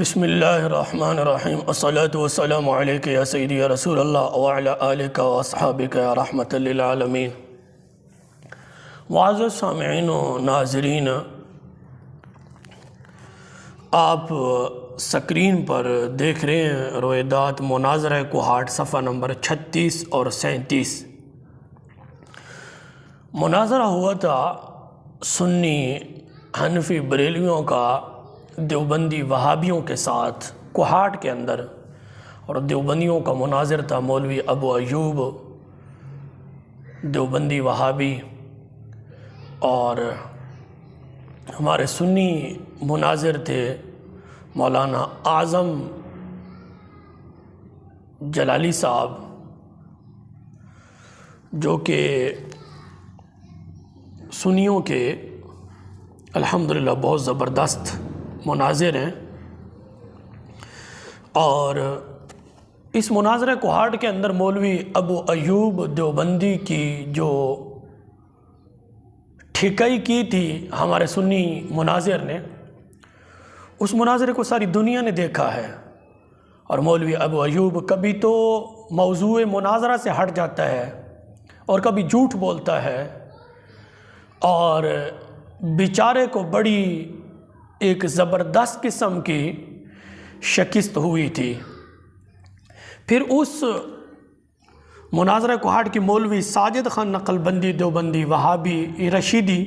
बिस्मिल्लाहिर्रहमानिर्रहीम अस्सलातु वस्सलामु अलैका या सय्यदी या रसूलल्लाह व अला आलिका व अस्हाबिका या रहमतल लिल आलमीन। मुअज़्ज़ज़ सामिईन व नाज़रीन, आप स्क्रीन पर देख रहे हैं रोएदात मुनाज़रा कुहाट सफ़ा नंबर 36 और 37। मुनाज़रा हुआ था सुन्नी हनफी बरेलियों का देवबंदी वहाबियों के साथ कुहाट के अंदर, और देवबंदियों का मुनाज़िर था मौलवी अबू अयूब देवबंदी वहाबी, और हमारे सुन्नी मुनाज़िर थे मौलाना आज़म जलाली साहब, जो कि सुन्नियों के अल्हम्दुलिल्लाह बहुत ज़बरदस्त मुनाज़िर हैं। और इस मुनाज़रा कुहाट के अंदर मौलवी अबू अयूब देवबंदी की जो ठिकाई की थी हमारे सुन्नी मुनाज़िर ने, उस मुनाज़रे को सारी दुनिया ने देखा है। और मौलवी अबू अयूब कभी तो मौज़ूए मुनाज़रा से हट जाता है और कभी झूठ बोलता है, और बेचारे को बड़ी एक ज़बरदस्त किस्म की शिकस्त हुई थी। फिर उस मुनाज़रा कुहाट की मौलवी साजिद खान नकलबंदी देवबंदी वहाबी रशीदी,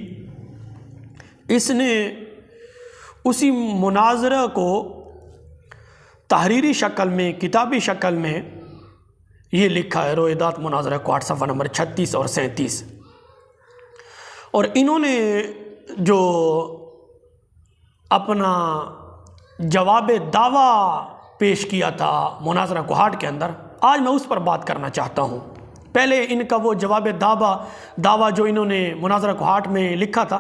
इसने उसी मुनाज़रा को तहरीरी शक्ल में, किताबी शक्ल में ये लिखा है रोएदात मुनाज़रा कुहाट सफ़ा नंबर 36 और 37। और इन्होंने जो अपना जवाब दावा पेश किया था मुनाज़रा कुहाट के अंदर, आज मैं उस पर बात करना चाहता हूँ। पहले इनका वो जवाब दावा जो इन्होंने मुनाज़रा कुहाट में लिखा था,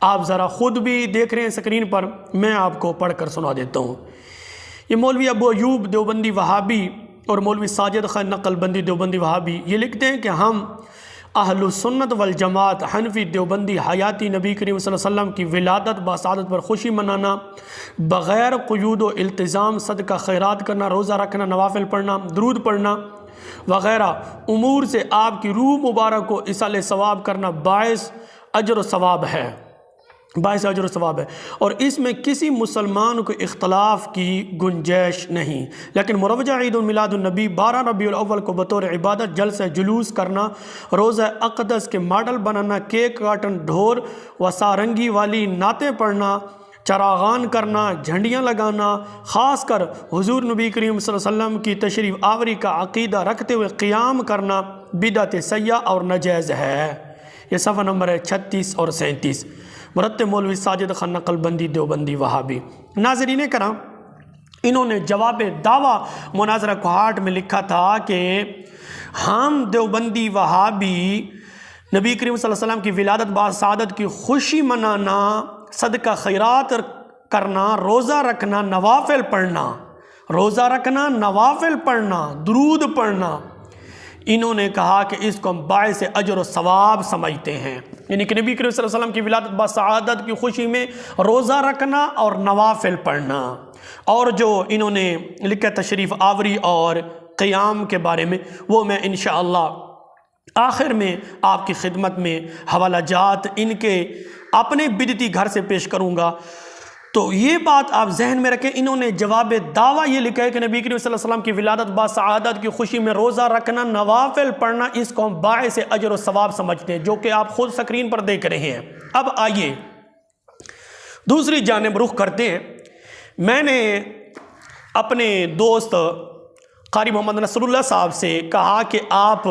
आप ज़रा ख़ुद भी देख रहे हैं स्क्रीन पर, मैं आपको पढ़कर सुना देता हूँ। ये मौलवी अबू अयूब देवबंदी वहाबी और मौलवी साजिद खान नकलबंदी देवबंदी वहाबी ये लिखते हैं कि हम अहलुस्सुन्नत वल जमात हनफी देवबंदी हयाती नबी करीम सल्लल्लाहु अलैहि वसल्लम की विलादत बासादत पर खुशी मनाना, बग़ैर क़ुयूद व इल्तिज़ाम सदका खैरात करना, रोज़ा रखना, नवाफिल पढ़ना, दरूद पढ़ना वग़ैरह उमूर से आपकी रूह मुबारक को इसाले सवाब करना बाइस अजर व सवाब है, बाइस अजर व सवाब है। और इसमें किसी मुसलमान को इख्तलाफ की गुंजाइश नहीं। लेकिन मुरवजा ईद मिलादुन्नबी 12 रबीउल अव्वल को बतौर इबादत जलसा जुलूस करना, रोज़ा अक़दस के मॉडल बनाना, केक काटन, ढोल व सारंगी वाली नातें पढ़ना, चरागान करना, झंडियाँ लगाना, ख़ास कर हुज़ूर नबी करीम सल्लल्लाहु अलैहि वसल्लम की तशरीफ़ आवरी का अक़ीदा रखते हुए क़ियाम करना बिदअत सय्या और नाजायज़ है। ये सफ़ा नंबर है 36 और 37। मुरत्तब मौलवी साजिद खान नकलबंदी देवबंदी वहाबी। नाज़रीन कराम, इन्होंने जवाब दावा मुनाज़रा कुहाट में लिखा था कि हम देवबंदी वहाबी नबी करीम सल्लल्लाहु अलैहि वसल्लम की विलादत बासादत की खुशी मनाना, सदका खैरात करना, रोज़ा रखना, नवाफिल पढ़ना, रोज़ा रखना, नवाफिल पढ़ना, दरूद पढ़ना, इन्होंने कहा कि इसको हम बाइस अजर व सवाब समझते हैं। यानी कि नबी करीम सल्लल्लाहु अलैहि वसल्लम की विलादत बासादत की खुशी में रोज़ा रखना और नवाफिल पढ़ना। और जो इन्होंने लिखा तशरीफ़ आवरी और क़ियाम के बारे में, वो मैं इंशाअल्लाह आखिर में आपकी खिदमत में हवाला जात इनके अपने बिदती घर से पेश करूँगा। तो ये बात आप जहन में रखें। इन्होंने जवाब दावा ये लिखा है कि नबी करीम सल्लल्लाहु अलैहि वसल्लम की विलादत बासादत की खुशी में रोज़ा रखना, नवाफिल पढ़ना, इसको हम बाइस अजर व सवाब समझते हैं, जो कि आप खुद स्क्रीन पर देख रहे हैं। अब आइए दूसरी जानिब रुख करते हैं। मैंने अपने दोस्त कारी मोहम्मद नसरुल्लाह साहब से कहा कि आप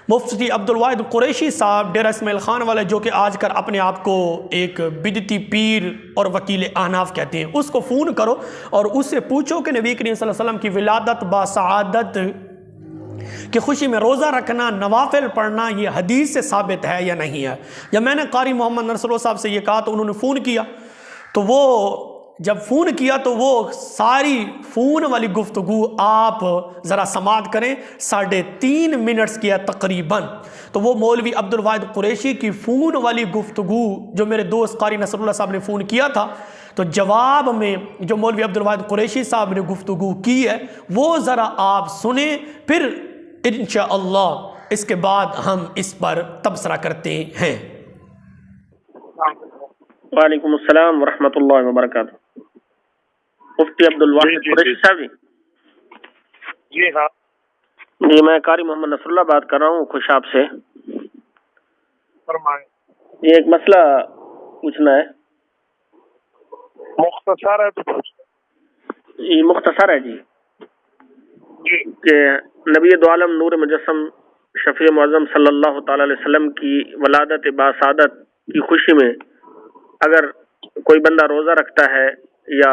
मुफ्ती अब्दुल वाहिद कुरैशी साहब डेरा इस्माइल खान वाले, जो कि आजकल अपने आप को एक बिदती पीर और वकील अहनाफ कहते हैं, उसको फ़ोन करो और उससे पूछो कि नबी करीम सल्लल्लाहु अलैहि वसल्लम की विलादत बासादत की खुशी में रोज़ा रखना, नवाफिल पढ़ना, ये हदीस से साबित है या नहीं है। जब मैंने कारी मोहम्मद नसरुल्लाह साहब से ये कहा तो उन्होंने फ़ोन किया, तो वो जब फ़ोन किया तो वो सारी फ़ोन वाली गुफ्तगू आप ज़रा समात करें, 3.5 मिनट्स किया तकरीबन। तो वो मौलवी अब्दुल वाहिद कुरैशी की फ़ोन वाली गुफ्तगू जो मेरे दोस्त कारी नसरुल्लाह साहब ने फ़ोन किया था, तो जवाब में जो मौलवी अब्दुल वाहिद कुरैशी साहब ने गुफ्तगू की है वो ज़रा आप सुने, फिर इंशाअल्लाह इसके बाद हम इस पर तबसरा करते हैं। वालेकुम अस्सलाम वरहमतुल्लाहि वबरकातुहू। मुफ्ती अब्दुल वाहिद कुरैशी साहब जी। जी हाँ जी, मैं कारी मोहम्मद नसरुल्लाह बात कर रहा हूँ खुशाब से। फरमाएं। ये एक मसला पूछना है। मुख्तसर है तो पूछ। ये मुख्तसर है जी जी कि नबी दो आलम नूर मुजस्सम शफी मुअज़्ज़म सल्लल्लाहु ताला अलैहि वसल्लम की वलादत बासादत की खुशी में अगर कोई बंदा रोज़ा रखता है या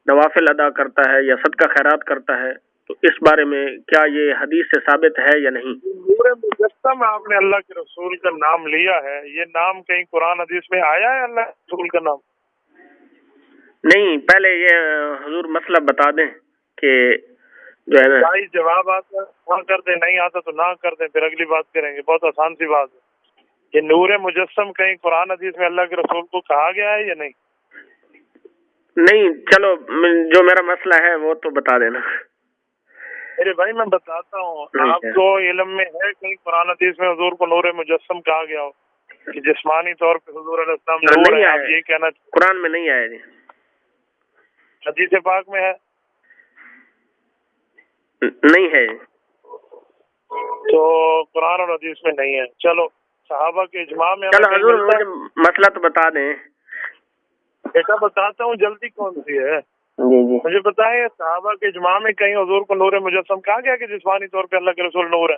नवाफिल अदा करता है या सदका खैरात करता है तो इस बारे में क्या ये हदीस से साबित है या नहीं? नूर मुजस्सम आपने अल्लाह के रसूल का नाम लिया है, ये नाम कहीं कुरान हदीस में आया है अल्लाह के रसूल का नाम? नहीं, पहले ये हुजूर मसला बता दें कि जो है ना। भाई जवाब आता है हाँ कर दे, नहीं आता तो ना कर दे, फिर अगली बात करेंगे। बहुत आसान सी बात है। ये नूर मुजस्सम कहीं कुरान हदीस में अल्लाह के रसूल को कहा गया है या नहीं? नहीं, चलो जो मेरा मसला है वो तो बता देना। अरे भाई मैं बताता हूँ, आपको इल्म में है कहीं कुरान हदीस में हुजूर को नूर मुजस्सम कहा गया हो कि जिस्मानी तौर पे हुजूर अलैहिस्सलाम नूर है? आप ये कहना कुरान में नहीं आया जी। हदीस पाक में है? नहीं है। तो कुरान और हदीस में नहीं है। चलो सहाबा के इजमा में चलो हुजूर मुझे मसला तो बता दें। बेटा बताता हूँ, जल्दी कौन सी है? जी जी मुझे बताएं सहाबा के इजमा में कहीं हुजूर को नूर मुजस्सम कहा गया कि जिस्मानी तौर पे अल्लाह के रसूल नूर है?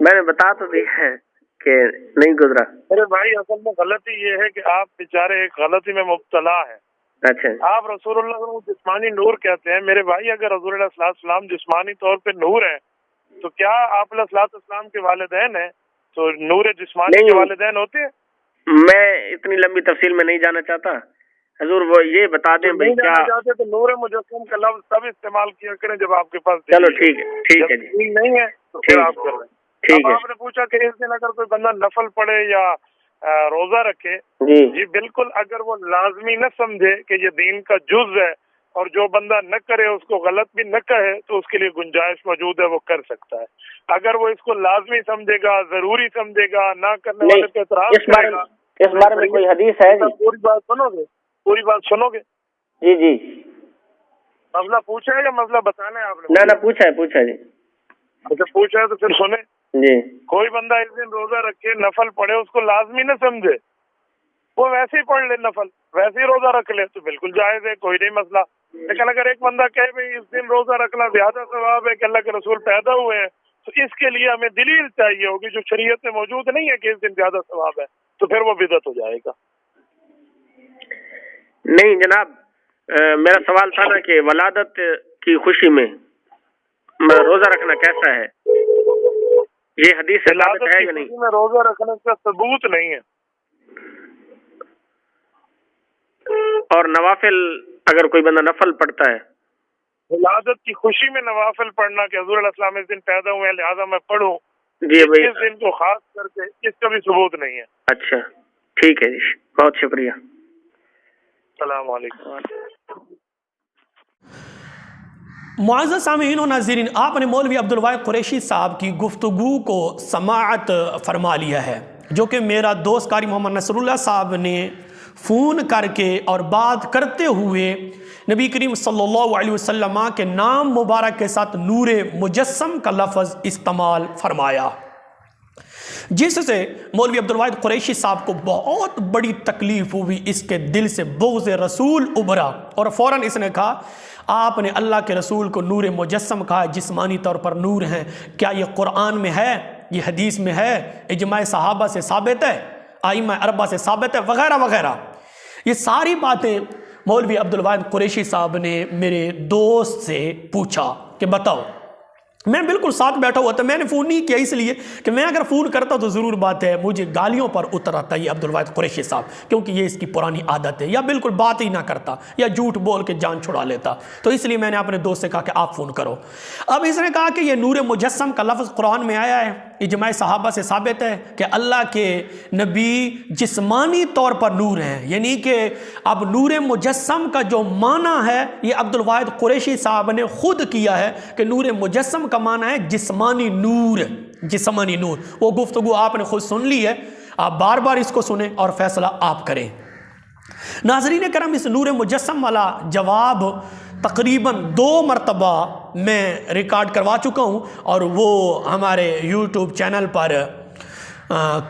मैंने बता तो दिया है कि नहीं गुजरा। अरे भाई असल में गलती ये है कि आप बेचारे एक गलती में मुब्तला है। अच्छा, आप रसूलुल्लाह को जिस्मानी नूर कहते हैं। मेरे भाई अगर रसूलुल्लाह सल्लल्लाहु अलैहि वसल्लम जिस्मानी तौर पे नूर है तो क्या आप सल्लल्लाहु अलैहि वसल्लम के वालिदैन है तो नूर जिस्मानी के वालिदैन होते हैं? मैं इतनी लंबी तफसील में नहीं जाना चाहता हजूर। वो ये बता दें भाई क्या चाहते तो नूर मुजस्सम का लफ्ज तब इस्तेमाल किया करें जब आपके पास चलो ठीक है जी। नहीं है तो फिर आप कर रहे हैं। ठीक है। आपने पूछा कि इस दिन अगर कोई बंदा नफल पढ़े या रोजा रखे, जी बिल्कुल, अगर वो लाजमी न समझे कि ये दीन का जुज है और जो बंदा न करे उसको गलत भी न कहे तो उसके लिए गुंजाइश मौजूद है, वो कर सकता है। अगर वो इसको लाजमी समझेगा, जरूरी समझेगा, ना करने वाले पे एतराज करेगा। इस बारे में कोई हदीस है जी? पूरी बात सुनोगे? पूरी बात सुनोगे? जी जी। मसला पूछा है या मसला बताना है आपने? ना पूछा है जी। अच्छा पूछा है तो फिर सुने जी। कोई बंदा इस दिन रोजा रखे, नफल पढ़े, उसको लाजमी न समझे, वो वैसे ही पढ़ ले, नफल वैसे ही रोजा रख ले तो बिल्कुल जायज है, कोई नहीं मसला। लेकिन अगर एक बंदा कहे भाई इस दिन रोजा रखना ज्यादा सवाब है कि अल्लाह के रसूल पैदा हुए हैं, तो इसके लिए हमें दलील चाहिए होगी जो शरीयत में मौजूद नहीं है कि इस दिन ज्यादा सवाब है, तो फिर वो बिदअत हो जाएगा। नहीं जनाब, मेरा सवाल था ना कि वलादत की खुशी में रोजा रखना कैसा है, ये हदीस से साबित है या नहीं? में रोजा रखने का सबूत नहीं है। और नवाफिल अगर कोई बंदा नफल पढ़ता है, विलादत की खुशी में नवाफिल पढ़ना कि हुजूर अलैहिस्सलाम इस दिन पैदा हुए हैं लिहाजा मैं पढ़ूं, जी भाई, इस दिन को खास करके इसका भी सबूत नहीं है। अच्छा ठीक है जी, बहुत शुक्रिया। अस्सलाम वालेकुम। मुअज़्ज़ज़ सामीईन व नाज़रीन, आपने मौलवी अब्दुल वाहिद कुरैशी साहब की गुफ्तगू को समाअत फरमा लिया है, जो कि मेरा दोस्त कारी मोहम्मद नसरुल्लाह साहब ने फ़ोन करके और बात करते हुए नबी करीम सल्लल्लाहु अलैहि वसल्लम के नाम मुबारक के साथ नूर मुजस्सम का लफ्ज़ इस्तेमाल फरमाया, जिससे मौलवी अब्दुल वाहिद कुरैशी साहब को बहुत बड़ी तकलीफ़ हुई। इसके दिल से बुग़्ज़ रसूल उभरा और फ़ौरन इसने कहा आपने अल्लाह के रसूल को नूर मुजस्सम कहा, जिस्मानी तौर पर नूर हैं, क्या ये कुरान में है, ये हदीस में है, इजमा सहाबा से साबित है, आइमा अरबा से साबित है, वगैरह वगैरह। ये सारी बातें मौलवी अब्दुल वाहिद कुरैशी साहब ने मेरे दोस्त से पूछा कि बताओ। मैं बिल्कुल साथ बैठा हुआ था, मैंने फ़ोन नहीं किया इसलिए कि मैं अगर फ़ोन करता तो ज़रूर बात है मुझे गालियों पर उतर आता ये अब्दुल वाहिद कुरैशी साहब, क्योंकि ये इसकी पुरानी आदत है, या बिल्कुल बात ही ना करता या झूठ बोल के जान छुड़ा लेता। तो इसलिए मैंने अपने दोस्त से कहा कि आप फ़ोन करो। अब इसने कहा कि ये नूर मुजस्सम का लफ्ज़ कुरान में आया है, इजमाए सहाबा से साबित है कि अल्लाह के नबी जिस्मानी तौर पर नूर हैं, यानी कि अब नूर मुजस्सम का जो माना है ये अब्दुल वाहिद कुरैशी साहब ने खुद किया है कि नूर मुजस्सम का माना है जिस्मानी नूर, जिस्मानी नूर। वो गुफ्तगू आपने खुद सुन ली है, आप बार बार इसको सुने और फैसला आप करें। नाज़रीन करम, इस नूर मुजस्सम वाला जवाब तकरीबन 2 मरतबा मैं रिकॉर्ड करवा चुका हूँ और वो हमारे यूट्यूब चैनल पर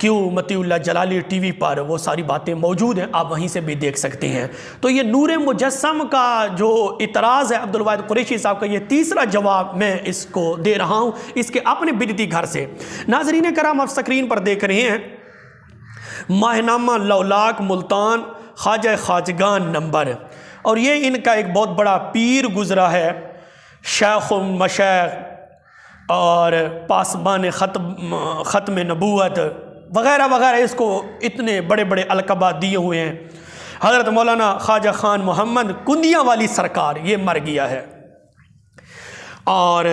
क्यू मतीउल्लाह जलाली टीवी पर वो सारी बातें मौजूद हैं, आप वहीं से भी देख सकते हैं। तो ये नूर मुजस्सम का जो इतराज़ है अब्दुल वाहिद कुरैशी साहब का, ये तीसरा जवाब मैं इसको दे रहा हूँ इसके अपने बिदती घर से। नाज़रीन करम, आप स्क्रीन पर देख रहे हैं माहनामा लौलाक मुल्तान ख्वाजा ख्वाजगान नंबर, और ये इनका एक बहुत बड़ा पीर गुज़रा है, शेख मशैख और पासबान ख़त्म नबूवत वग़ैरह वग़ैरह, इसको इतने बड़े बड़े अलक़बा दिए हुए हैं। हज़रत मौलाना ख्वाजा ख़ान मोहम्मद कुंदिया वाली सरकार ये मर गया है, और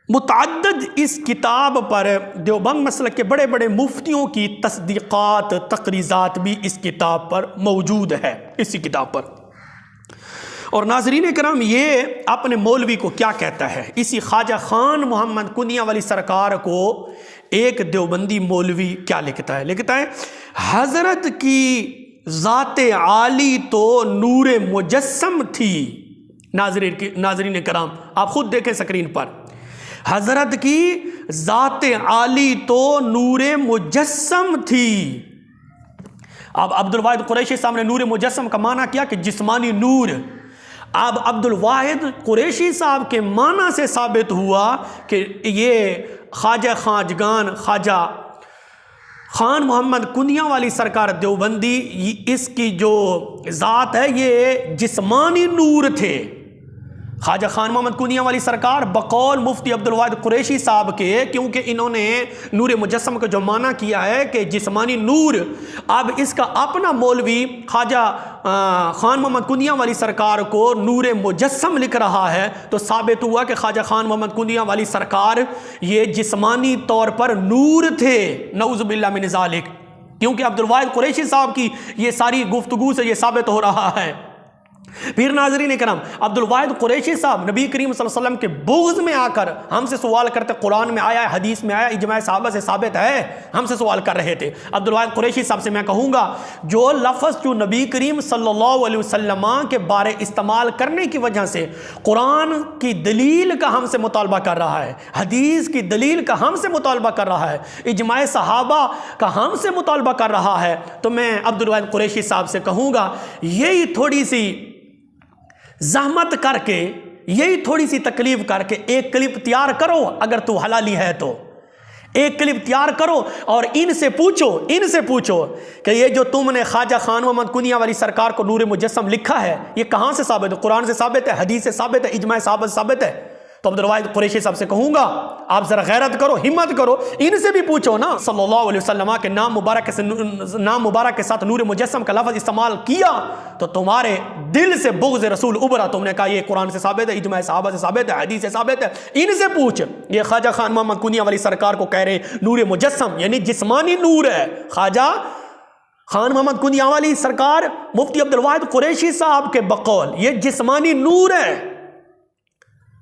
मुतअद्दिद इस किताब पर देवबंद मसलक के बड़े बड़े मुफ्तियों की तस्दीक़ात तक़रीज़ात भी इस किताब पर मौजूद है, इसी किताब पर। और नाज़रीन करम, ये अपने मौलवी को क्या कहता है, इसी ख्वाजा ख़ान मोहम्मद कुंदिया वाली सरकार को एक देवबंदी मौलवी क्या लिखता है, लिखता है हज़रत की ज़ाते आली तो नूर मुजस्सम थी। नाज़रीन करम, आप ख़ुद देखें स्क्रीन पर, हज़रत की ज़ाते आली तो नूर मुजस्सम थी। अब अब्दुल वाहिद कुरैशी साहब ने नूर मुजस्सम का माना किया कि जिस्मानी नूर। अब अब्दुल वाहिद कुरैशी साहब के माना से साबित हुआ कि ये ख्वाजा ख्वाजगान ख्वाजा ख़ान मोहम्मद कुंदिया वाली सरकार देवबंदी, इसकी जो ज़ात है ये जिस्मानी नूर थे। ख्वाजा ख़ान मोहम्मद कुंदिया वाली सरकार बकौल मुफ्ती अब्दुल वाहिद कुरैशी साहब के, क्योंकि इन्होंने नूर मुजस्सम का जो माना किया है कि जिस्मानी नूर, अब इसका अपना मौलवी ख्वाजा ख़ान मोहम्मद कुंदिया वाली सरकार को नूर मुजस्सम लिख रहा है, तो साबित हुआ कि ख्वाजा ख़ान मोहम्मद कुंदिया वाली सरकार ये जिस्मानी तौर पर नूर थे, नऊज़ु बिल्लाह मिन ज़ालिक। क्योंकि अब्दुल वाहिद कुरैशी साहब की ये सारी गुफ्तगू से ये साबित हो रहा है। फिर नाज़रीन करम, अब्दुल वाहिद कुरैशी साहब नबी करीम सल्लल्लाहु अलैहि वसल्लम के बुग़्ज़ में आकर हमसे सवाल करते, कुरान में आया है, हदीस में आया, इजमाए सहाबा से साबित है, हमसे सवाल कर रहे थे। अब्दुल वाहिद कुरैशी साहब से मैं कहूँगा, जो लफ्ज़ जो नबी करीम सल्लल्लाहु अलैहि वसल्लम के बारे इस्तेमाल करने की वजह से कुरान की दलील का हमसे मुतालबा कर रहा है, हदीस की दलील का हमसे मुतालबा कर रहा है, इजमाए सहाबा का हमसे मुतालबा कर रहा है, तो मैं अब्दुल वाहिद कुरैशी साहब से कहूँगा, यही थोड़ी सी ज़हमत करके, यही थोड़ी सी तकलीफ करके एक क्लिप तैयार करो, अगर तू हलाली है तो एक क्लिप तैयार करो और इनसे पूछो कि ये जो तुमने ख्वाजा ख़ान मोहम्मद कुंदिया वाली सरकार को नूर मुजस्सम लिखा है, ये कहाँ से साबित है? कुरान से साबित है, हदीस से साबित है, इजमाए सहाबा से साबित है। तो अब्दुल वाहिद कुरैशी साहब से कहूँगा, आप ज़रा गैरत करो, हिम्मत करो, इनसे भी पूछो ना। सल्लल्लाहु अलैहि वसल्लम के नाम मुबारक के साथ नूर मुजस्सम का लफ्ज़ इस्तेमाल किया तो तुम्हारे दिल से बुग़्ज़ रसूल उभरा, तुमने कहा ये कुरान से साबित है, इजमाए सहाबा से साबित है, हदीस से साबित है। इनसे पूछ, ये ख्वाजा ख़ान मोहम्मद कुंदिया वाली सरकार को कह रहे नूर मुजस्सम यानी जिस्मानी नूर है। ख्वाजा ख़ान मोहम्मद कुंदिया वाली सरकार मुफ्ती अब्दुल वाहिद कुरैशी साहब के बकौल ये जिस्मानी नूर है।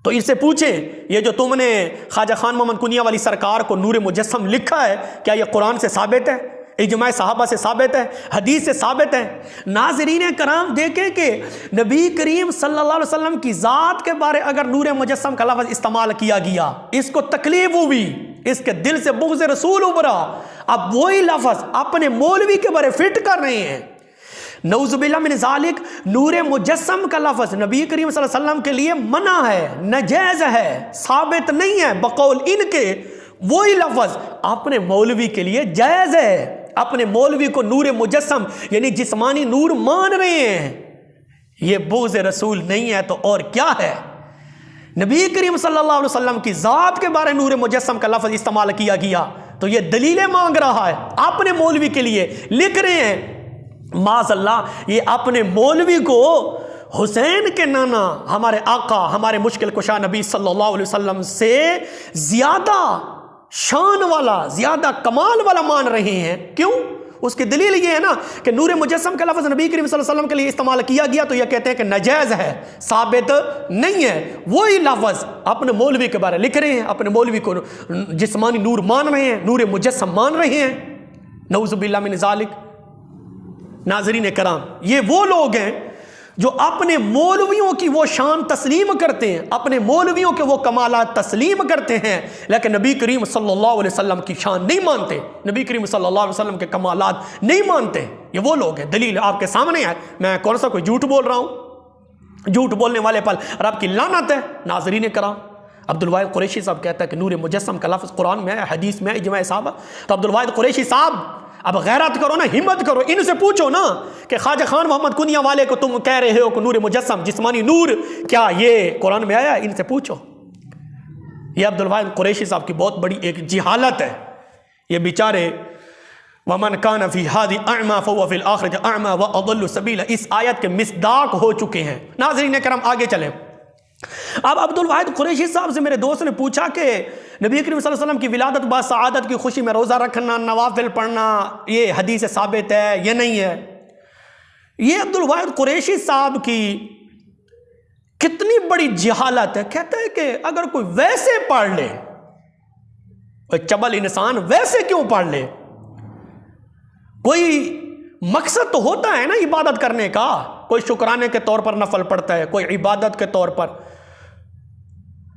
तो इससे पूछें, ये जो तुमने ख्वाजा ख़ान मोहम्मद कुंदिया वाली सरकार को नूर मुजस्सम लिखा है, क्या ये कुरान से साबित है, इजमाए सहाबा से साबित है, हदीस से साबित है? नाज़रीन कराम, देखें कि नबी करीम सल्लल्लाहु अलैहि वसल्लम की ज़ात के बारे अगर नूर मुजस्सम का लफ्ज़ इस्तेमाल किया गया, इसको तकलीफ हुई, इसके दिल से बुग़्ज़ रसूल उभरा, अब वही लफ्ज़ अपने मौलवी के बारे फिट कर रहे हैं। नऊज़ु बिल्लाह मिन ज़ालिक, नूर मुजस्सम का लफ्ज़ नबी करीम सल्लल्लाहु अलैहि वसल्लम के लिए मना है, नजायज़ है, साबित नहीं है बकौल इनके। वही लफ्ज़ अपने मौलवी के लिए जायज़ है। अपने मौलवी को नूर मुजस्सम यानी जिस्मानी नूर मान रहे हैं। ये बुग़्ज़ रसूल नहीं है तो और क्या है? नबी करीम सल्लल्लाहु अलैहि वसल्लम की ज़ात के बारे नूर मुजस्सम का लफ्ज़ इस्तेमाल किया गया तो ये दलीलें मांग रहा है, अपने मौलवी के लिए लिख रहे हैं। माज़अल्लाह, ये अपने मौलवी को हुसैन के नाना हमारे आका, हमारे मुश्किल कुशा नबी सल्लल्लाहु अलैहि वसल्लम से ज़्यादा शान वाला, ज़्यादा कमाल वाला मान रहे हैं। क्यों? उसकी दलील ये है ना कि नूर मुजस्सम का लफ्ज़ नबी करीम सल्लल्लाहु अलैहि वसल्लम के लिए इस्तेमाल किया गया तो यह कहते हैं कि नाजायज़ है, साबित नहीं है। वही लफ्ज़ अपने मौलवी के बारे लिख रहे हैं, अपने मौलवी को जिस्मानी नूर मान रहे हैं, नूर मुजस्सम मान रहे हैं। नऊज़ु बिल्लाह मिन ज़ालिक। नाज़रीन कराम, ये वो लोग हैं जो अपने मौलवियों की वो शान तस्लीम करते हैं, अपने मौलवियों के वो कमालात तस्लीम करते हैं, लेकिन नबी करीम सल्लल्लाहु अलैहि वसल्लम की शान नहीं मानते, नबी करीम सल्लल्लाहु अलैहि वसल्लम के कमालात नहीं मानते। ये वो लोग हैं। दलील आपके सामने है। मैं कौन सा कोई झूठ बोल रहा हूँ? झूठ बोलने वाले पर रब की लानत है। नाज़रीन कराम, अब्दुल वाहिद कुरैशी साहब कहता है कि नूर मुजस्सम का लफ्ज़ कुरान में है, हदीस में है, इजमा साहब। तो अब्दुल वाहिद कुरैशी साहब अब गैरत करो ना, हिम्मत करो, इनसे पूछो ना कि ख्वाजा खान मोहम्मद कुनिया वाले को तुम कह रहे हो कि नूर मुजस्सम जिस्मानी नूर, क्या ये कुरान में आया? इनसे पूछो। ये अब्दुल वाहिद कुरैशी साहब की बहुत बड़ी एक जिहालत है। ये बेचारे वमन कान फी हादी अअमा फहुव फिल आखिरति अअमा व अदल्लु सबीला इस आयत के मिस्दाक हो चुके हैं। नाज़रीन करम, आगे चलें। अब अब्दुल वाहिद कुरैशी साहब से मेरे दोस्त ने पूछा कि नबी करीम सल्लल्लाहु अलैहि वसल्लम की विलादत बा सआदत की खुशी में रोज़ा रखना, नवाफिल पढ़ना, ये हदीस से साबित है ये नहीं है? ये अब्दुल वाहिद कुरैशी साहब की कितनी बड़ी जहालत है। कहता है कि अगर कोई वैसे पढ़ ले, कोई चबल इंसान वैसे क्यों पढ़ ले? कोई मकसद तो होता है ना इबादत करने का। कोई शुक्राने के तौर पर नफल पढ़ता है, कोई इबादत के तौर पर,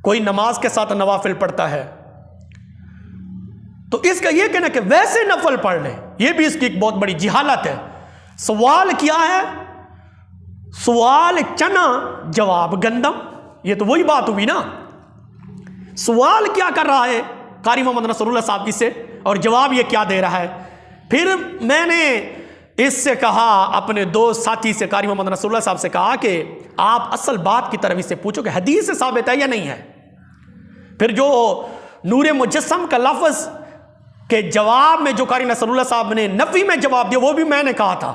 कोई नमाज के साथ नवाफिल पढ़ता है। तो इसका यह कहना कि वैसे नफल पढ़ ले, यह भी इसकी एक बहुत बड़ी जिहालत है। सवाल क्या है? सवाल चना, जवाब गंदम। यह तो वही बात हुई ना। सवाल क्या कर रहा है कारी मोहम्मद नसरुल्लाह साहब इससे, और जवाब ये क्या दे रहा है? फिर मैंने इससे कहा, अपने दोस्त साथी से, कारी मोहम्मद नसरुल्लाह साहब से कहा कि आप असल बात की तरफ इससे पूछो कि हदीस से साबित है या नहीं है। फिर जो नूर मुजस्सम का लफ्ज़ के जवाब में जो कारी नसरुल्लाह साहब ने नफी में जवाब दिया, वो भी मैंने कहा था,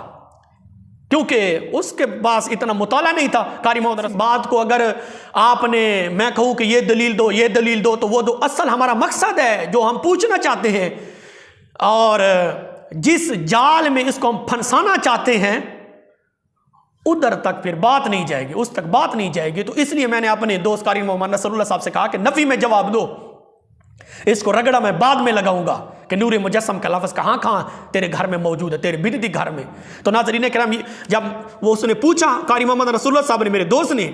क्योंकि उसके पास इतना मुताला नहीं था। कारी मोहम्मद बात को अगर आपने, मैं कहूँ कि ये दलील दो, ये दलील दो, तो वो तो असल हमारा मकसद है जो हम पूछना चाहते हैं, और जिस जाल में इसको हम फंसाना चाहते हैं उधर तक फिर बात नहीं जाएगी, उस तक बात नहीं जाएगी। तो इसलिए मैंने अपने दोस्त कारी मोहम्मद नसरुल्लाह साहब से कहा कि नफी में जवाब दो, इसको रगड़ा मैं बाद में लगाऊंगा कि नूर मुजस्सम का लफ्ज़ कहाँ कहाँ तेरे घर में मौजूद है, तेरे बिदती घर में। तो नाज़रीन किराम, जब वो उसने पूछा कारी मोहम्मद रसूलुल्लाह साहब ने, मेरे दोस्त ने,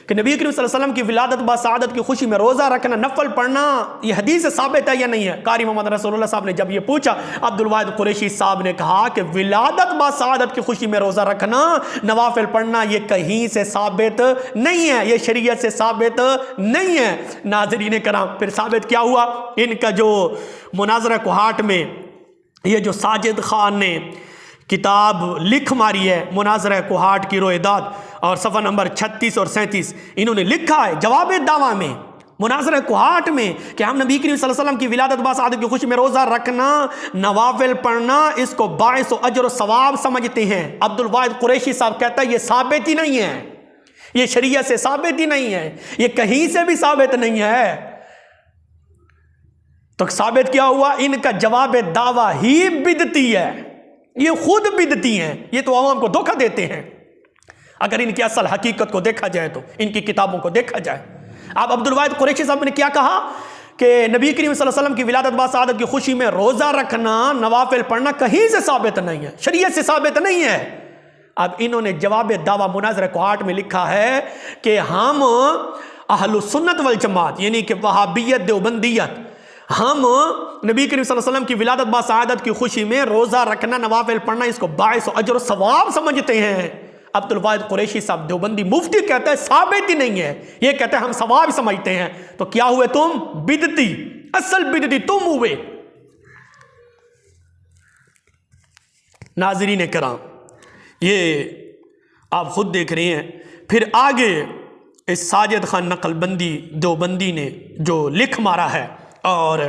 कि नबी करीम सल्लल्लाहु अलैहि वसल्लम की विलादत बा सआदत की खुशी में रोज़ा रखना, नफल पढ़ना, ये हदीस से साबित है या नहीं है? कारी मोहम्मद रसूलुल्लाह साहब ने जब ये पूछा, अब्दुल वाहिद कुरैशी साहब ने कहा कि विलादत बा सआदत की खुशी में रोज़ा रखना, नवाफिल पढ़ना, ये कहीं से साबित नहीं है, ये शरीयत से साबित नहीं है। नाज़रीन किराम, फिर साबित क्या हुआ? इनका जो मुनाजरा कुहाट में ये जो साजिद खान ने किताब लिख मारी है, मुनाजरा कुहाट की रोएदाद, और सफ़ा नंबर 36 और 37 इन्होंने लिखा है जवाब दावा में, मुनाजरा कुहाट में, कि हम नबी करीम सल्लल्लाहु अलैहि वसल्लम की विलादत बा सआदत की खुशी में रोज़ा रखना, नवाफिल पढ़ना, इसको बाइस अजर सवाब समझते हैं। अब्दुल वाहिद कुरैशी साहब कहता है ये साबित ही नहीं है, ये शरीयत से साबित ही नहीं है, ये कहीं से भी साबित नहीं है। तो साबित क्या हुआ? इनका जवाब दावा ही बिदती है, ये खुद बिदती हैं, ये तो आवाम को धोखा देते हैं। अगर इनकी असल हकीकत को देखा जाए तो, इनकी किताबों को देखा जाए। अब अब्दुल वाहिद कुरैशी साहब ने क्या कहा कि नबी करीम सल्लल्लाहु अलैहि वसल्लम की विलादत बा सआदत की खुशी में रोज़ा रखना, नवाफिल पढ़ना कहीं से साबित नहीं है, शरीयत से साबित नहीं है। अब इन्होंने जवाब दावा मुनाजरा कुहाट में लिखा है कि हम अहलुस सुन्नत वल जमात, यानी कि वहाबियत, देवबंदियत, हम नबी करीम सल्लल्लाहु अलैहि वसल्लम की विलादत बा सआदत की खुशी में रोज़ा रखना, नवाफिल पढ़ना, इसको बाइस अजर सवाब समझते हैं। अब्दुल वाहिद कुरैशी साहब देवबंदी मुफ्ती कहता है साबित ही नहीं है, ये कहते हैं हम सवाब समझते हैं। तो क्या हुए तुम? बिदती, असल बिदती तुम हुए। नाज़रीन किराम, ये आप खुद देख रहे हैं। फिर आगे इस साजिद खान नकलबंदी देवबंदी ने जो लिख मारा है, और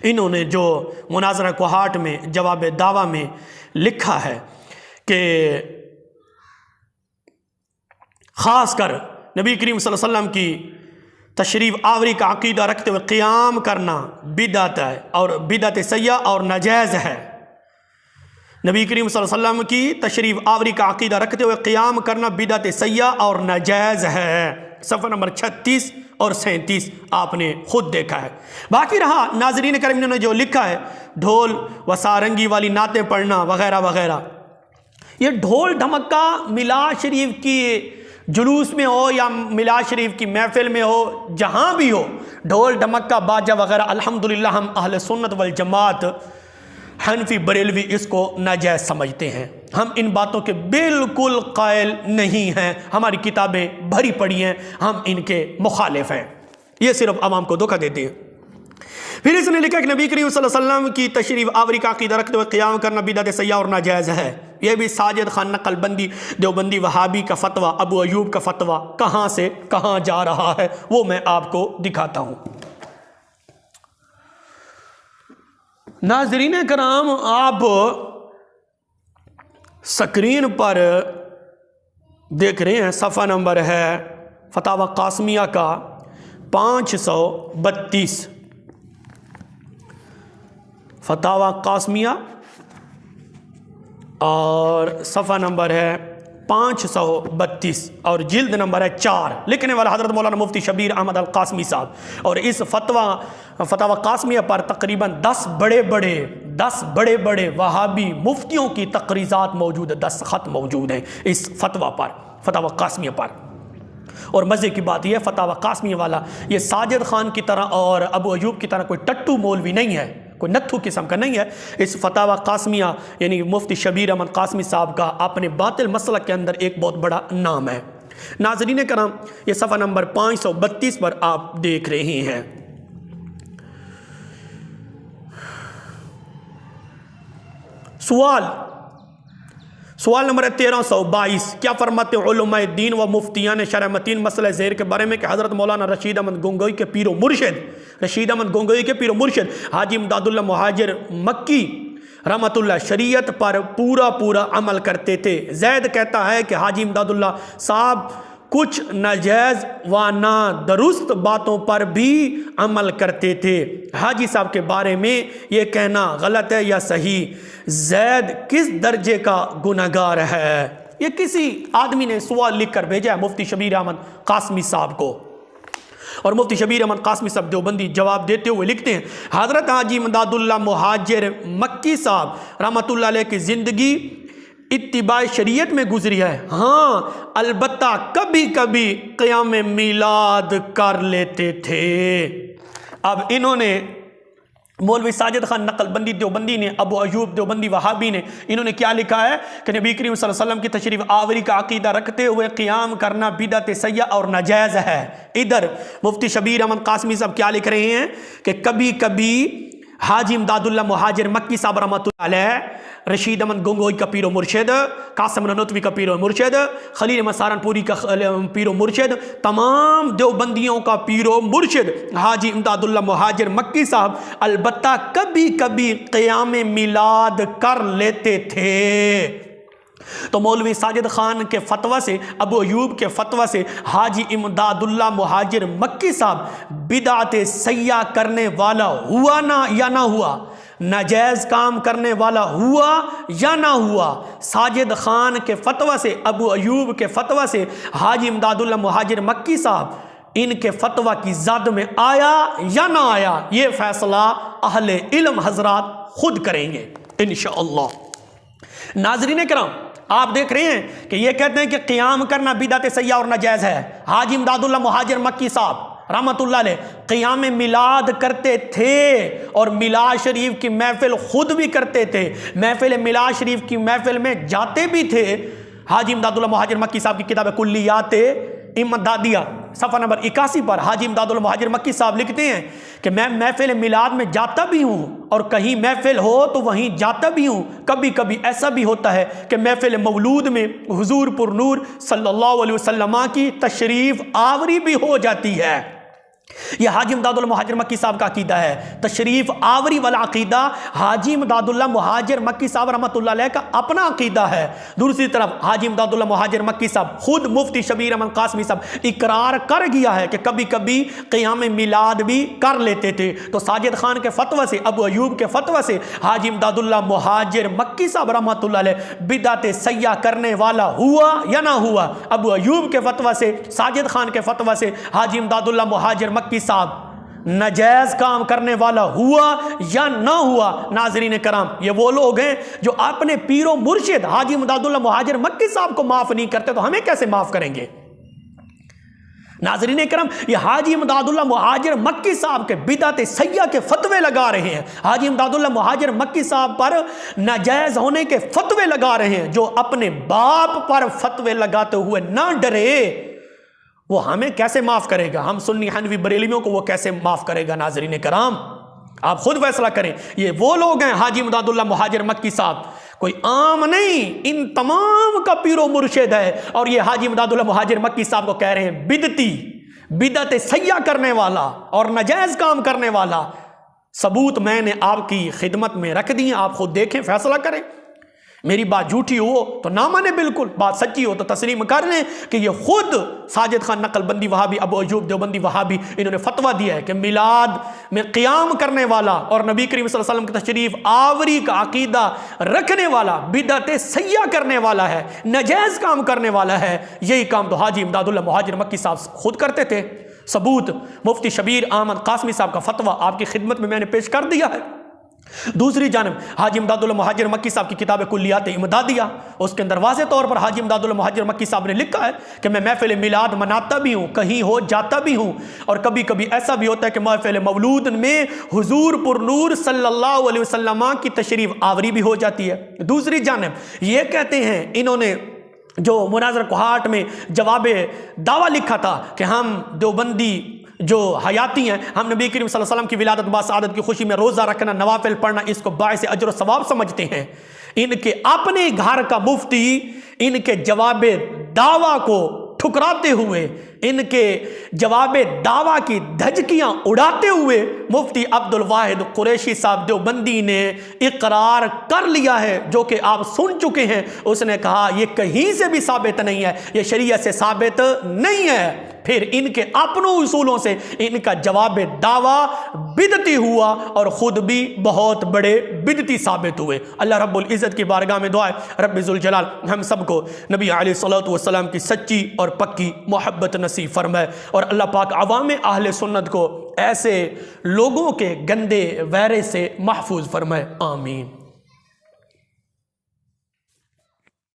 इन्होंने जो मुनाजरा कुहाट में जवाब दावा में लिखा है कि ख़ासकर नबी करीम सल्लल्लाहु अलैहि वसल्लम की तशरीफ़ आवरी का अक़ीदा रखते हुए क़ियाम करना बिदअत है और बिदअत सय्या और नाजायज़ है। नबी करीम सल्लल्लाहु अलैहि वसल्लम की तशरीफ़ आवरी का अक़ीदा रखते हुए क़ियाम करना बिदअत सय्या और नाजायज़ है। सफ़ा नंबर 36 और 37 आपने खुद देखा है। बाकी रहा नाज़रीन करम ने जो लिखा है ढोल व सारंगी वाली नातें पढ़ना वगैरह वगैरह, ये ढोल ढमक्का मिलाद शरीफ की जुलूस में हो या मिलाद शरीफ की महफिल में हो, जहाँ भी हो, ढोल ढमक्का बाजा वगैरह, अल्हम्दुलिल्लाह हम अहले सुन्नत वल जमात हनफी बरेलवी इसको नाजायज़ समझते हैं। हम इन बातों के बिल्कुल कायल नहीं हैं, हमारी किताबें भरी पड़ी हैं, हम इनके मुखालिफ हैं, ये सिर्फ आवाम को धोखा देते हैं। फिर इसने लिखा कि नबी करीम सल्लल्लाहु अलैहि वसल्लम की तशरीफ़ आवरी का अक़ीदा रखते हुए क़ियाम करना बिदअत सय्या और नाजायज़ है। यह भी साजिद खान नकलबंदी देवबंदी वहाबी का फतवा, अबू अयूब का फतवा कहाँ से कहाँ जा रहा है वो मैं आपको दिखाता हूँ। नाज़रीन कराम, आप स्क्रीन पर देख रहे हैं सफ़ा नंबर है फतावा कासमिया का 532, फतावा कासमिया और सफ़ा नंबर है 532 और जिल्द नंबर है 4। लिखने वाला हज़रत मौलाना मुफ्ती शबीर अहमद अल कासमी साहब। और इस फतवा कासमिया पर तकरीबन 10 बड़े बड़े वहाबी मुफ्तियों की तकरीज़ात मौजूद है, 10 ख़त मौजूद हैं इस फतवा पर, फतवा कासमिया पर। और मज़े की बात यह फतवा कासमिया वाला ये साजिद खान की तरह और अबू अयूब की तरह कोई टट्टू मौलवी नहीं है, कोई नत्थू किस्म का नहीं है। इस फतवा कासमिया यानी मुफ्ती शबीर अहमद कासमी साहब का अपने बातिल मसलक के अंदर एक बहुत बड़ा नाम है। नाज़रीन कराम, ये सफ़ा नंबर 532 पर आप देख रहे हैं। सवाल नंबर 1322, क्या फरमाते उलमाए दीन व मुफ्तियान शरअ मतीन मसला ज़ेर के बारे में कि हज़रत मौलाना रशीद अहमद गोंगोई के पीरो मुर्शिद हाजी इमदादुल्लाह मुहाजिर मक्की रहमतुल्लाह शरीयत पर पूरा अमल करते थे। जैद कहता है कि हाजी इमदादुल्लाह साहब कुछ नाजायज़ व ना दुरुस्त बातों पर भी अमल करते थे। हाजी साहब के बारे में ये कहना गलत है या सही? जैद किस दर्जे का गुनहगार है? ये किसी आदमी ने सवाल लिख कर भेजा है मुफ्ती शबीर अहमद कासमी साहब को, और मुफ्ती शबीर अहमद कासमी साहब देवबंदी जवाब देते हुए लिखते हैं, हज़रत हाजी इमदादुल्लाह मुहाजिर मक्की साहब रहमतुल्लाह अलैह की ज़िंदगी इत्तिबाए शरीयत में गुजरी है। हाँ, अलबत्ता कभी कभी क़याम मिलाद कर लेते थे। अब इन्होंने मौलवी साजिद खान नकलबंदी देवबंदी ने, अबू अयूब देवबंदी वहाबी ने, इन्होंने क्या लिखा है कि नबी करीम सल्लल्लाहु अलैहि वसल्लम की तशरीफ़ आवरी का अक़ीदा रखते हुए क़ियाम करना बिदअत सय्या और नाजायज़ है। इधर मुफ्ती शबीर अहमद कासमी साहब क्या लिख रहे हैं कि कभी कभी हाजी इमदादुल्लाह मुहाजिर मक्की साहब रहमतुल्लाह अलैह, रशीद अहमद गोंगोई का पीरो मुर्शिद, कासिम ननोतवी का पीरो मुर्शिद, खलील अहमद सारनपुरी का पीरो मुर्शिद, तमाम देवबंदियों का पीरो मुर्शिद हाजी इमदादुल्लाह मुहाजिर मक्की साहब अलबत्ता कभी कभी क़याम मिलाद कर लेते थे। तो मौलवी साजिद खान के फतवा से, अबू अयूब के फतवा से हाजी इमदादुल्लाह मुहाजिर मक्की साहब बिदअत सय्या करने वाला हुआ ना या ना हुआ, नाजायज़ काम करने वाला हुआ या ना हुआ? साजिद खान के फतवा से, अबू अयूब के फतवा से हाजी इमदादुल्लाह मुहाजिर मक्की साहब इनके फतवा की ज़द में आया या ना आया, ये फैसला अहले इल्म हजरात खुद करेंगे इंशाअल्लाह। नाज़रीन किराम, आप देख रहे हैं कि ये कहते हैं कि क़ियाम करना बिदअत सय्या और नाजायज़ है। हाजी इमदादुल्लाह मुहाजिर मक्की साहब रहमतुल्लाह अलैह क़ियाम मिलाद करते थे और मिलाद शरीफ की महफिल खुद भी करते थे, महफिल मिलाद शरीफ की महफिल में जाते भी थे। हाजी इमदादुल्लाह मुहाजिर मक्की साहब की किताब कुल्लियात इमदादिया सफ़ा नंबर 81 पर हाजी इमदादुल्लाह मुहाजिर मक्की साहब लिखते हैं कि मैं महफिल मिलाद में जाता भी हूँ और कहीं महफिल हो तो वहीं जाता भी हूँ। कभी कभी ऐसा भी होता है कि महफिल मौलूद में हुजूर पुरनूर सल्लल्लाहु अलैहि वसल्लम की तशरीफ़ आवरी भी हो जाती है। ये हाजी इमदादुल्लाह मुहाजिर मक्की साहब का अकीदा है। तशरीफ आवरी वाला अकीदा हाजी इमदादुल्लाह मुहाजिर मक्की साहब रहमतुल्लाह अलैह का अपना अकीदा है। दूसरी तरफ हाजी इमदादुल्लाह मुहाजिर मक्की साहब खुद मुफ्ती शबीर अहमद कासमी साहब इकरार कर गया है कि कभी कभी क़ियाम मिलाद भी कर लेते थे। तो साजिद खान के फतवा से, अबू अयूब के फतवा से हाजी इमदादुल्लाह मुहाजिर मक्की साहब रहमतुल्लाह अलैह बिदअत सय्या करने वाला हुआ या ना हुआ? अबू अयूब के फतवा से, साजिद खान के फतवा से हाजी इमदादुल्लाह मुहाजिर मक्की साहब नाजायज काम करने वाला हुआ या ना हुआ? नाज़रीन कराम, ये वो लोग हैं जो अपने पीरो मुर्शिद हाजी इमदादुल्लाह मुहाजिर मक्की साहब को माफ नहीं करते, तो हमें कैसे माफ करेंगे? नाज़रीन करम, ये हाजी इमदादुल्लाह मुहाजिर मक्की साहब के बिदअत सय्या के फतवे लगा रहे हैं। हाजी इमदादुल्लाह मुहाजिर मक्की साहब पर नाजायज होने के फतवे लगा रहे हैं। जो अपने बाप पर फतवे लगाते हुए ना डरे, वो हमें कैसे माफ करेगा? हम सुन्नी हनवी बरेलियों को वो कैसे माफ करेगा? नाज़रीन कराम, आप खुद फैसला करें। ये वो लोग हैं हाजी इमदादुल्लाह मुहाजिर मक्की साहब, कोई आम नहीं, इन तमाम का पीरो मुर्शिद है। और ये हाजी इमदादुल्लाह मुहाजिर मक्की साहब को कह रहे हैं बिदती, बिदअत सय्या करने वाला और नाजायज काम करने वाला। सबूत मैंने आपकी खिदमत में रख दी, आप खुद देखें, फैसला करें। मेरी बात झूठी हो तो ना माने, बिल्कुल बात सच्ची हो तो तस्लीम कर लें कि ये खुद साजिद खान नकलबंदी वहाबी, अबू अयूब देवबंदी वहाबी, इन्होंने फतवा दिया है कि मिलाद में क़ियाम करने वाला और नबी करीम सल्लल्लाहु अलैहि वसल्लम की तशरीफ आवरी का अकीदा रखने वाला बिदअत सय्या करने वाला है, नाजायज काम करने वाला है। यही काम तो हाजी इमदादुल्लाह मुहाजिर मक्की साहब खुद करते थे। सबूत मुफ्ती शबीर अहमद कासमी साहब का फतवा आपकी खिदमत में मैंने पेश कर दिया है। दूसरी जानब हाजी इमदादुल्लाह मुहाजिर मक्की साहब की किताब कुल्लियात इमदादिया, उसके अंदर वाज़े तौर पर हाजी इमदादुल्लाह मुहाजिर मक्की साहब ने लिखा है कि मैं महफिल मिलाद मनाता भी हूँ, कहीं हो जाता भी हूँ, और कभी कभी ऐसा भी होता है कि महफिल मौलूद में हुजूर पुरनूर सल्लल्लाहु अलैहि वसल्लम की तशरीफ आवरी भी हो जाती है। दूसरी जानब ये कहते हैं, इन्होंने जो मुनाज़रा कोहाट में जवाब दावा लिखा था कि हम देवबंदी जो हयाती हैं, हम नबी करीम सल्लल्लाहु अलैहि वसल्लम की विलादत बासादत की खुशी में रोज़ा रखना, नवाफिल पढ़ना, इसको बाइस अजर व सवाब समझते हैं। इनके अपने घर का मुफ्ती इनके जवाब दावा को ठुकराते हुए, इनके जवाब दावा की धजकियां उड़ाते हुए मुफ्ती अब्दुल वाहिद कुरैशी साहब देवबंदी ने इकरार कर लिया है, जो कि आप सुन चुके हैं। उसने कहा यह कहीं से भी साबित नहीं है, यह शरीयत से साबित नहीं है। फिर इनके अपनों उसूलों से इनका जवाब दावा बिदती हुआ और ख़ुद भी बहुत बड़े बिदती साबित हुए। अल्लाह रब्बुल इज़्ज़त की बारगाह में दुआ है, रब्बे ज़ुल जलाल हम सबको नबी अलैहिस्सलातु वस्सलाम की सच्ची और पक्की मोहब्बत नसीब फरमाए, और अल्लाह पाक अवाम अहले सुन्नत को ऐसे लोगों के गंदे वैरे से महफूज फरमाए। आमीन।